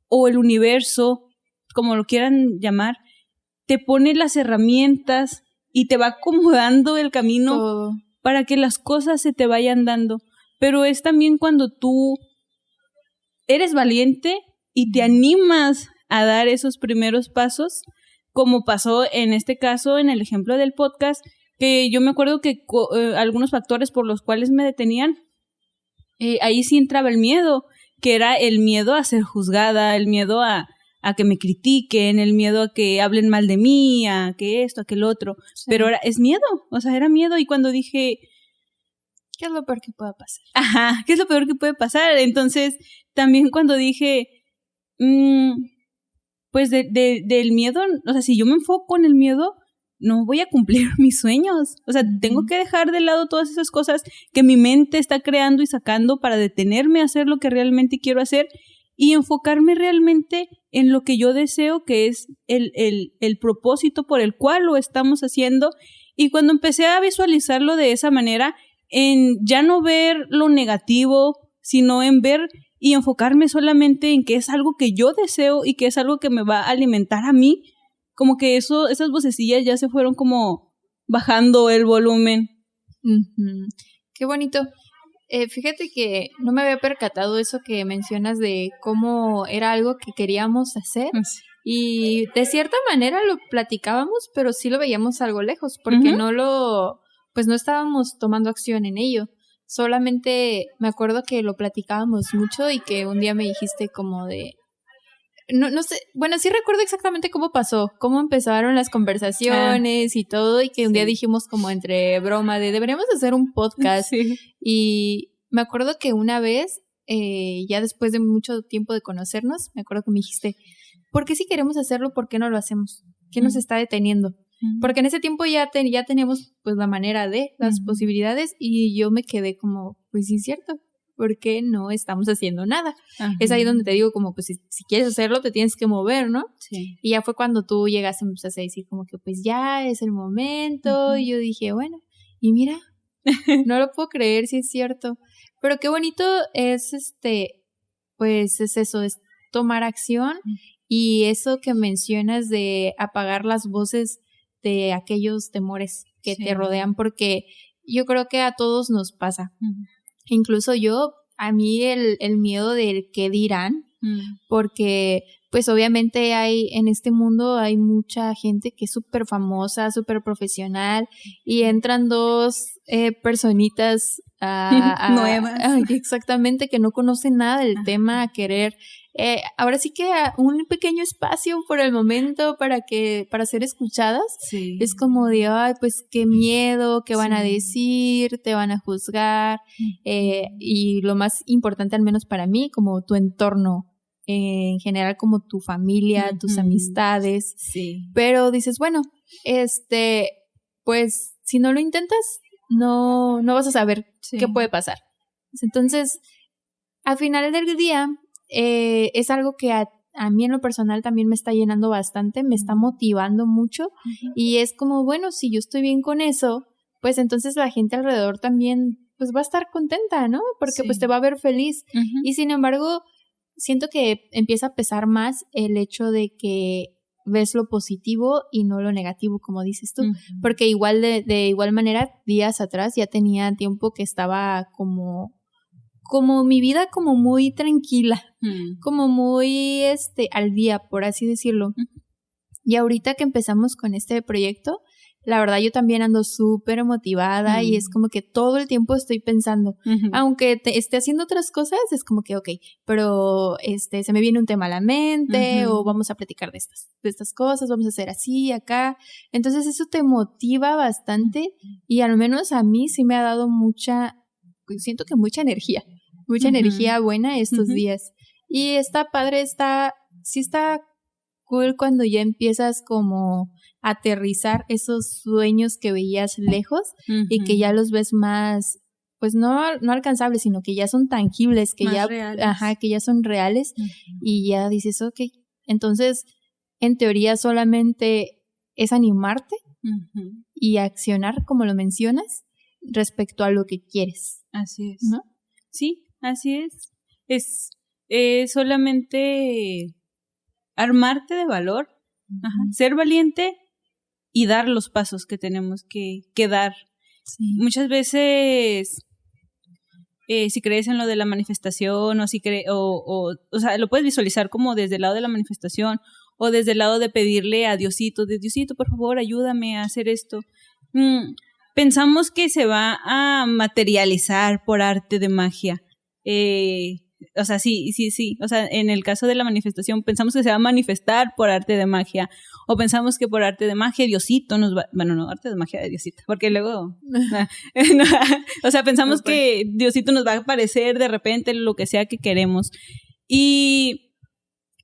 o el universo, como lo quieran llamar, te pone las herramientas y te va acomodando el camino para que las cosas se te vayan dando. Pero es también cuando tú eres valiente y te animas a dar esos primeros pasos, como pasó en este caso, en el ejemplo del podcast, que yo me acuerdo que algunos factores por los cuales me detenían, ahí sí entraba el miedo, que era el miedo a ser juzgada, el miedo a que me critiquen, el miedo a que hablen mal de mí, a que esto, a que el otro. Sí. Pero es miedo, o sea, era miedo. Y cuando dije, ¿qué es lo peor que pueda pasar? Ajá, ¿qué es lo peor que puede pasar? Entonces, también cuando dije, pues del miedo, o sea, si yo me enfoco en el miedo, no voy a cumplir mis sueños. O sea, tengo que dejar de lado todas esas cosas que mi mente está creando y sacando para detenerme a hacer lo que realmente quiero hacer y enfocarme realmente en lo que yo deseo, que es el propósito por el cual lo estamos haciendo. Y cuando empecé a visualizarlo de esa manera, en ya no ver lo negativo, sino en ver y enfocarme solamente en que es algo que yo deseo y que es algo que me va a alimentar a mí, como que esas vocecillas ya se fueron como bajando el volumen. Uh-huh. Qué bonito. Fíjate que no me había percatado eso que mencionas de cómo era algo que queríamos hacer. Sí. Y de cierta manera lo platicábamos, pero sí lo veíamos algo lejos, porque no estábamos tomando acción en ello. Solamente me acuerdo que lo platicábamos mucho y que un día me dijiste como de... No sé, bueno, sí recuerdo exactamente cómo pasó, cómo empezaron las conversaciones y todo, y que un día dijimos como entre broma de deberíamos hacer un podcast. Sí. Y me acuerdo que una vez, ya después de mucho tiempo de conocernos, me acuerdo que me dijiste, ¿por qué si queremos hacerlo, por qué no lo hacemos? ¿Qué nos está deteniendo? Porque en ese tiempo ya teníamos pues la manera de las posibilidades y yo me quedé como, pues sí es cierto, ¿por qué no estamos haciendo nada? Es ahí donde te digo como, pues si quieres hacerlo te tienes que mover, ¿no? Sí. Y ya fue cuando tú llegaste y me empezaste a decir como que pues ya es el momento y yo dije, bueno, y mira, no lo puedo creer, sí es cierto. Pero qué bonito es pues es eso, es tomar acción y eso que mencionas de apagar las voces de aquellos temores que te rodean, porque yo creo que a todos nos pasa. Incluso a mí el miedo del qué dirán, porque pues obviamente en este mundo hay mucha gente que es súper famosa, súper profesional y entran dos personitas nuevas. Exactamente, que no conocen nada del tema, a querer ahora sí que un pequeño espacio por el momento para ser escuchadas. Sí. Es como de, ay, pues qué miedo, qué van a decir, te van a juzgar, y lo más importante, al menos para mí, como tu entorno, en general como tu familia, tus amistades. Sí. Pero dices, bueno, pues si no lo intentas, no vas a saber qué puede pasar. Entonces, al final del día, es algo que a mí en lo personal también me está llenando bastante, me está motivando mucho y es como, bueno, si yo estoy bien con eso, pues entonces la gente alrededor también pues va a estar contenta, ¿no? Porque pues te va a ver feliz. Y sin embargo, siento que empieza a pesar más el hecho de que ves lo positivo y no lo negativo, como dices tú, porque igual de igual manera, días atrás ya tenía tiempo que estaba como mi vida como muy tranquila, como muy al día, por así decirlo. Y ahorita que empezamos con este proyecto, la verdad yo también ando súper motivada y es como que todo el tiempo estoy pensando, aunque esté haciendo otras cosas, es como que, okay, pero se me viene un tema a la mente o vamos a platicar de estas cosas, vamos a hacer así, acá. Entonces eso te motiva bastante y al menos a mí sí me ha dado siento que mucha energía buena estos días. Y está padre, sí está cool cuando ya empiezas como a aterrizar esos sueños que veías lejos y que ya los ves más, pues no alcanzables, sino que ya son tangibles, que más reales. Que ya son reales y ya dices, okay, entonces en teoría solamente es animarte y accionar como lo mencionas respecto a lo que quieres. Así es. ¿No? Sí, así es. Es solamente armarte de valor, ser valiente y dar los pasos que tenemos que dar. Sí. Muchas veces, si crees en lo de la manifestación o si o sea, lo puedes visualizar como desde el lado de la manifestación o desde el lado de pedirle a Diosito, por favor, ayúdame a hacer esto. Pensamos que se va a materializar por arte de magia. O sea, sí. O sea, en el caso de la manifestación, pensamos que se va a manifestar por arte de magia. O pensamos que por arte de magia Diosito nos va... Bueno, no, arte de magia de Diosito. Porque luego... o sea, pensamos que Diosito nos va a aparecer de repente lo que sea que queremos. Y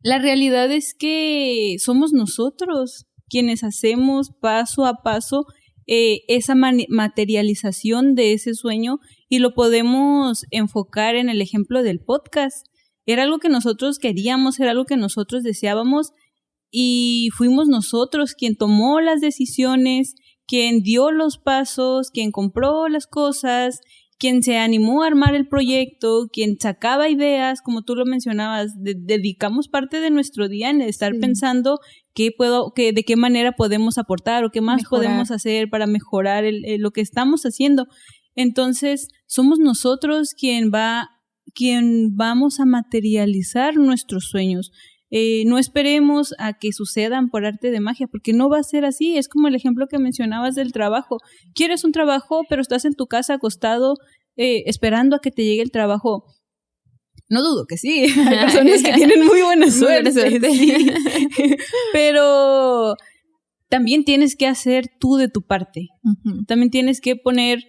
la realidad es que somos nosotros quienes hacemos paso a paso esa materialización de ese sueño y lo podemos enfocar en el ejemplo del podcast. Era algo que nosotros queríamos, era algo que nosotros deseábamos y fuimos nosotros quien tomó las decisiones, quien dio los pasos, quien compró las cosas, quien se animó a armar el proyecto, quien sacaba ideas, como tú lo mencionabas, dedicamos parte de nuestro día en estar pensando de qué manera podemos aportar o qué más podemos hacer para mejorar lo que estamos haciendo. Entonces, somos nosotros quien vamos a materializar nuestros sueños. No esperemos a que sucedan por arte de magia, porque no va a ser así. Es como el ejemplo que mencionabas del trabajo. Quieres un trabajo, pero estás en tu casa acostado esperando a que te llegue el trabajo. No dudo que sí, hay personas que tienen muy buena suerte. Sí. Pero también tienes que hacer tú de tu parte. También tienes que poner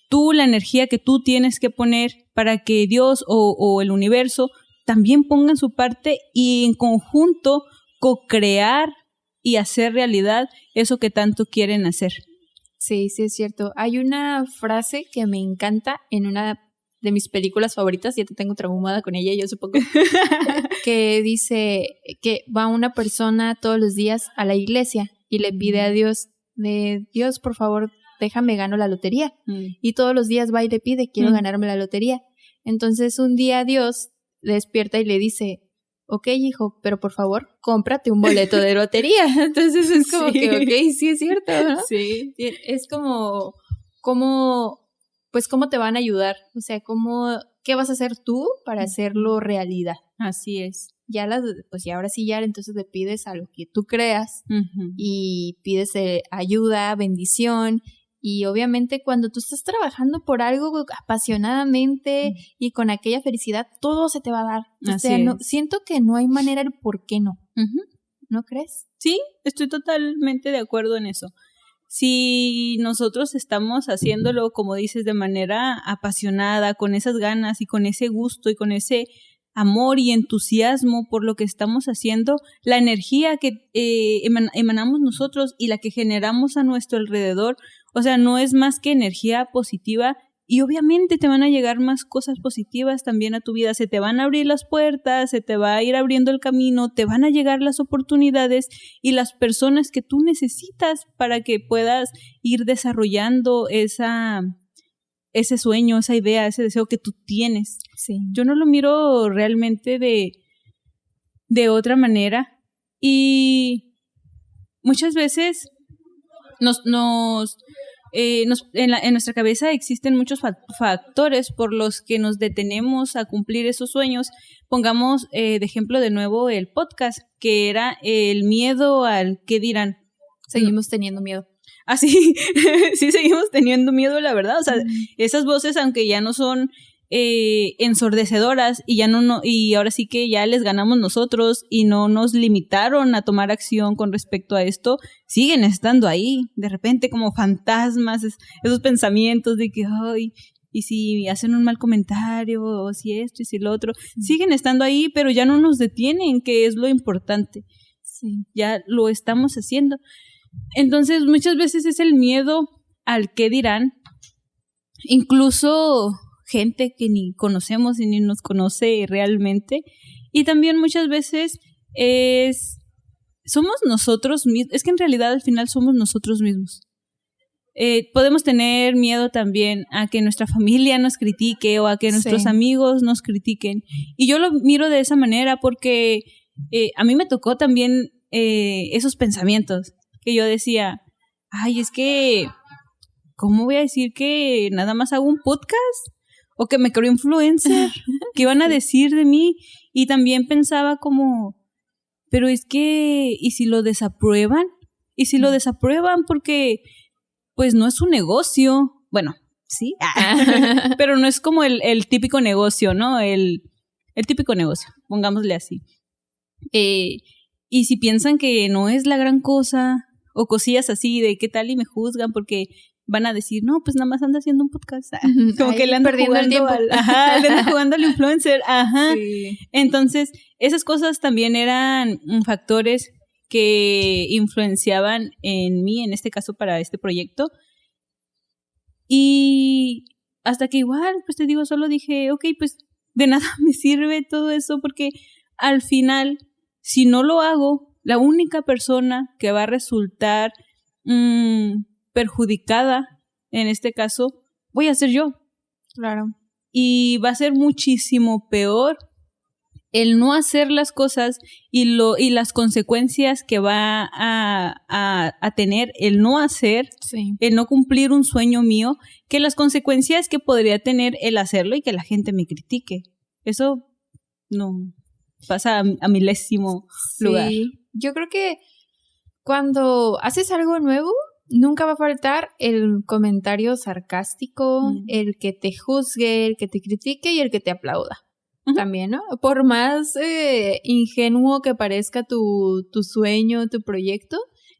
tú la energía que tú tienes que poner para que Dios o el universo también pongan su parte y en conjunto co-crear y hacer realidad eso que tanto quieren hacer. Sí, sí es cierto. Hay una frase que me encanta en una de mis películas favoritas, ya te tengo traumada con ella, yo supongo, que dice que va una persona todos los días a la iglesia y le pide a Dios, Dios, por favor, déjame gano la lotería. Y todos los días va y le pide, quiero ganarme la lotería. Entonces un día Dios despierta y le dice, ok, hijo, pero por favor, cómprate un boleto de lotería. Entonces es como que, ok, sí es cierto, ¿no? Sí. Es como pues cómo te van a ayudar, o sea, qué vas a hacer tú para hacerlo realidad. Así es. Pues y ahora sí ya entonces le pides a lo que tú creas y pides ayuda, bendición. Y obviamente cuando tú estás trabajando por algo apasionadamente y con aquella felicidad, todo se te va a dar. O sea, siento que no hay manera de por qué no. ¿No crees? Sí, estoy totalmente de acuerdo en eso. Si nosotros estamos haciéndolo, como dices, de manera apasionada, con esas ganas y con ese gusto y con ese amor y entusiasmo por lo que estamos haciendo, la energía que emanamos nosotros y la que generamos a nuestro alrededor, o sea, no es más que energía positiva y obviamente te van a llegar más cosas positivas también a tu vida, se te van a abrir las puertas, se te va a ir abriendo el camino, te van a llegar las oportunidades y las personas que tú necesitas para que puedas ir desarrollando ese sueño, esa idea, ese deseo que tú tienes. Sí. Yo no lo miro realmente de otra manera y muchas veces en nuestra cabeza existen muchos factores por los que nos detenemos a cumplir esos sueños. Pongamos de ejemplo de nuevo el podcast, que era el miedo al qué dirán. Seguimos teniendo miedo. Ah, sí, sí seguimos teniendo miedo, la verdad. O sea, esas voces, aunque ya no son ensordecedoras y y ahora sí que ya les ganamos nosotros y no nos limitaron a tomar acción con respecto a esto, siguen estando ahí, de repente como fantasmas, esos pensamientos de que, ay, y si hacen un mal comentario, o si esto y si lo otro, siguen estando ahí, pero ya no nos detienen, que es lo importante. Sí. Ya lo estamos haciendo. Entonces, muchas veces es el miedo al qué dirán, incluso gente que ni conocemos y ni nos conoce realmente, y también muchas veces somos nosotros mismos, es que en realidad al final somos nosotros mismos. Podemos tener miedo también a que nuestra familia nos critique o a que nuestros amigos nos critiquen, y yo lo miro de esa manera porque a mí me tocó también esos pensamientos que yo decía, ay, es que ¿cómo voy a decir que nada más hago un podcast? O que me creo influencer, ¿qué iban a decir de mí? Y también pensaba como, pero es que, ¿y si lo desaprueban? ¿Y si lo desaprueban? Porque, pues no es un negocio. Bueno, sí, pero no es como el típico negocio, ¿no? El típico negocio, pongámosle así. Y si piensan que no es la gran cosa, o cosillas así de qué tal y me juzgan porque van a decir, no, pues nada más anda haciendo un podcast. Como ahí que le anda perdiendo el tiempo. le anda jugando al influencer. Ajá. Sí. Entonces, esas cosas también eran factores que influenciaban en mí, en este caso para este proyecto. Y hasta que igual, pues te digo, solo dije, ok, pues de nada me sirve todo eso porque al final, si no lo hago, la única persona que va a resultar perjudicada, en este caso, voy a ser yo. Claro. Y va a ser muchísimo peor el no hacer las cosas y las consecuencias que va a tener el no hacer, el no cumplir un sueño mío, que las consecuencias que podría tener el hacerlo y que la gente me critique. Eso no pasa a milésimo lugar. Yo creo que cuando haces algo nuevo, nunca va a faltar el comentario sarcástico, el que te juzgue, el que te critique y el que te aplauda. También, ¿no? Por más ingenuo que parezca tu sueño, tu proyecto,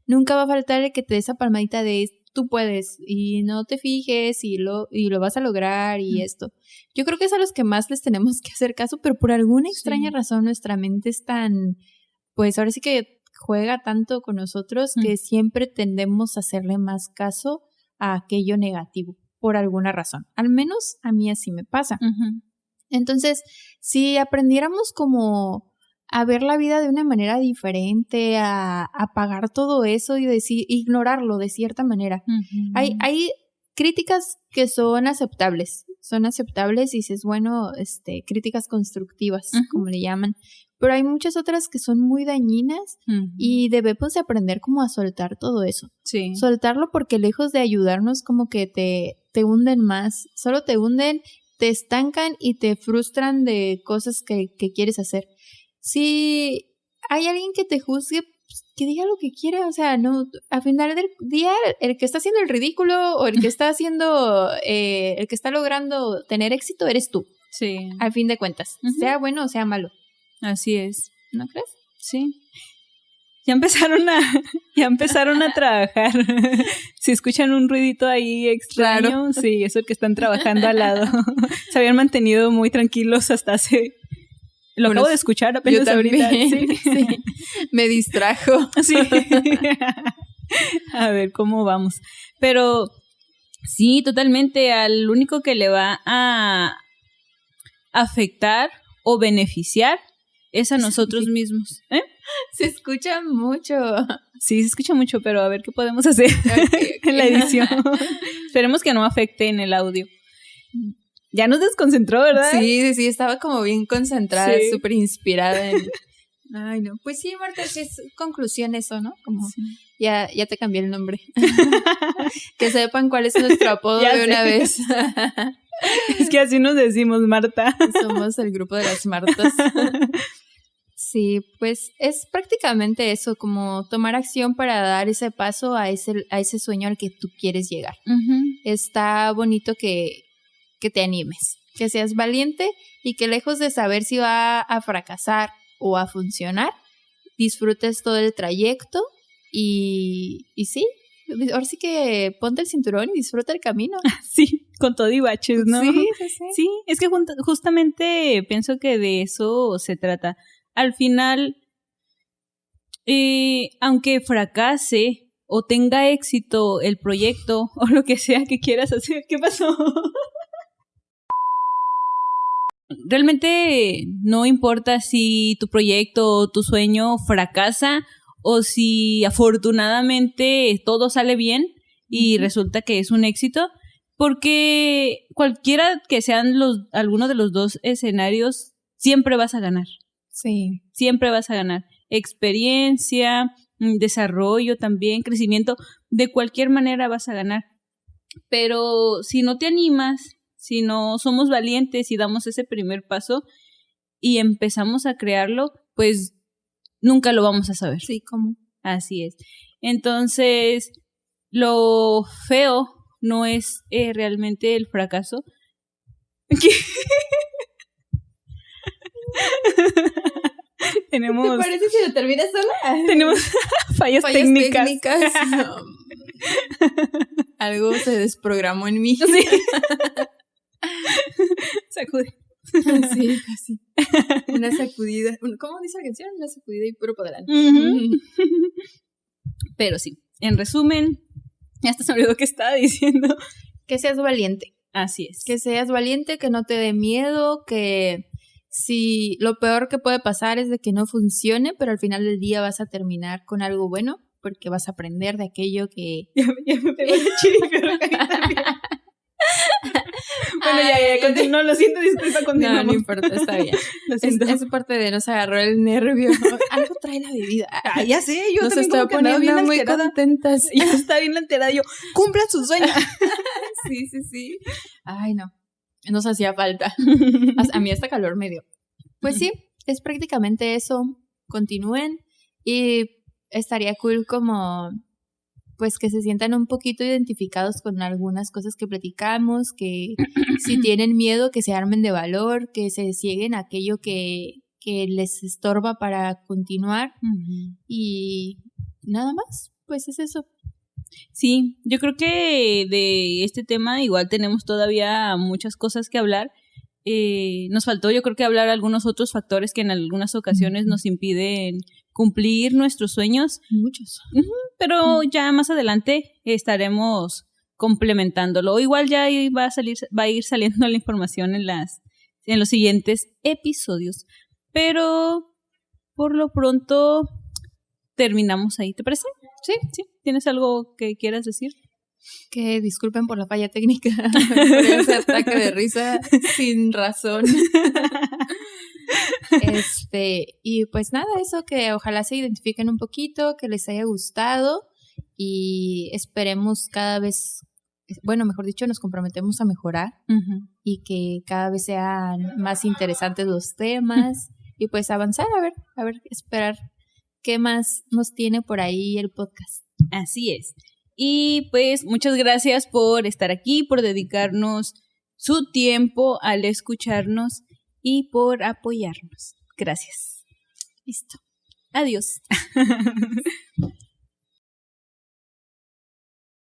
nunca va a faltar el que te dé esa palmadita de tú puedes y no te fijes y lo vas a lograr y esto. Yo creo que es a los que más les tenemos que hacer caso, pero por alguna extraña razón nuestra mente es tan, pues ahora sí que juega tanto con nosotros que siempre tendemos a hacerle más caso a aquello negativo por alguna razón. Al menos a mí así me pasa. Entonces, si aprendiéramos como a ver la vida de una manera diferente, a apagar todo eso y ignorarlo de cierta manera. Hay críticas que son aceptables y dices, bueno, críticas constructivas, como le llaman, pero hay muchas otras que son muy dañinas y debemos de aprender como a soltar todo eso. Sí. Soltarlo porque lejos de ayudarnos como que te hunden más, solo te hunden, te estancan y te frustran de cosas que quieres hacer. Si hay alguien que te juzgue, pues, que diga lo que quiera, o sea, no, al final del día, el que está haciendo el ridículo o el que está haciendo, el que está logrando tener éxito eres tú. Sí. Al fin de cuentas, sea bueno o sea malo. Así es. ¿No crees? Sí. Ya empezaron a trabajar. Si escuchan un ruidito ahí extraño, claro. Sí, eso que están trabajando al lado. Se habían mantenido muy tranquilos hasta hace... Lo acabo de escuchar apenas ahorita. ¿Sí? Sí. Me distrajo. Sí. A ver cómo vamos. Pero sí, totalmente. Al único que le va a afectar o beneficiar es a nosotros mismos. Se escucha mucho. Sí, se escucha mucho, pero a ver qué podemos hacer en la edición. Esperemos que no afecte en el audio. Ya nos desconcentró, ¿verdad? Sí, estaba como bien concentrada, súper inspirada en... Ay, no. Pues sí, Marta, es conclusión eso, ¿no? Como ya te cambié el nombre. Que sepan cuál es nuestro apodo de una vez. Es que así nos decimos, Marta. Somos el grupo de las Martas. Sí, pues es prácticamente eso, como tomar acción para dar ese paso a ese sueño al que tú quieres llegar. Está bonito que te animes, que seas valiente y que lejos de saber si va a fracasar o a funcionar, disfrutes todo el trayecto y sí, ahora sí que ponte el cinturón y disfruta el camino. Sí, con todo y baches, ¿no? Sí. Sí, es que justamente pienso que de eso se trata. Al final, aunque fracase o tenga éxito el proyecto o lo que sea que quieras hacer, ¿qué pasó? Realmente no importa si tu proyecto o tu sueño fracasa o si afortunadamente todo sale bien y resulta que es un éxito, porque cualquiera que sean alguno de los dos escenarios, siempre vas a ganar. Sí. Siempre vas a ganar. Experiencia, desarrollo también, crecimiento, de cualquier manera vas a ganar. Pero si no te animas, si no somos valientes y damos ese primer paso y empezamos a crearlo, pues nunca lo vamos a saber. Sí, ¿cómo? Así es. Entonces, lo feo no es realmente el fracaso. Tenemos... ¿Te parece si lo terminas sola? Tenemos fallas técnicas. No. Algo se desprogramó en mí. Sí. Sacude. Sí, casi. Una sacudida. ¿Cómo dice la canción? Una sacudida y puro para adelante. Pero sí, en resumen, ya hasta se me olvidó que estaba diciendo. Que seas valiente. Así es. Que seas valiente, que no te dé miedo, que si lo peor que puede pasar es de que no funcione, pero al final del día vas a terminar con algo bueno, porque vas a aprender de aquello que... Ya me pegó la chiripiorca también. Bueno, ya, continúo, lo siento, disculpa, continuamos. No importa, está bien. Es parte de nos agarró el nervio. Algo trae la bebida. Ya sé, yo nos también estaba poniendo bien muy alterada. Contentas. Yo estaba bien alterada, yo, cumplan sus sueños. Sí. Ay, no. Nos hacía falta. A mí hasta calor me dio. Pues sí, es prácticamente eso. Continúen y estaría cool como... pues que se sientan un poquito identificados con algunas cosas que platicamos, que si tienen miedo, que se armen de valor, que se cieguen a aquello que les estorba para continuar y nada más, pues es eso. Sí, yo creo que de este tema igual tenemos todavía muchas cosas que hablar. Nos faltó, yo creo que hablar algunos otros factores que en algunas ocasiones nos impiden cumplir nuestros sueños. Muchos. Pero ya más adelante estaremos complementándolo. Igual ya va a ir saliendo la información en los siguientes episodios. Pero por lo pronto terminamos ahí, ¿te parece? Sí. ¿Tienes algo que quieras decir? Que disculpen por la falla técnica, por ese ataque de risa sin razón. Y pues nada, eso, que ojalá se identifiquen un poquito, que les haya gustado y esperemos cada vez, bueno, mejor dicho, nos comprometemos a mejorar y que cada vez sean más interesantes los temas y pues avanzar, a ver, esperar qué más nos tiene por ahí el podcast. Así es. Y pues muchas gracias por estar aquí, por dedicarnos su tiempo al escucharnos y por apoyarnos. Gracias. Listo. Adiós.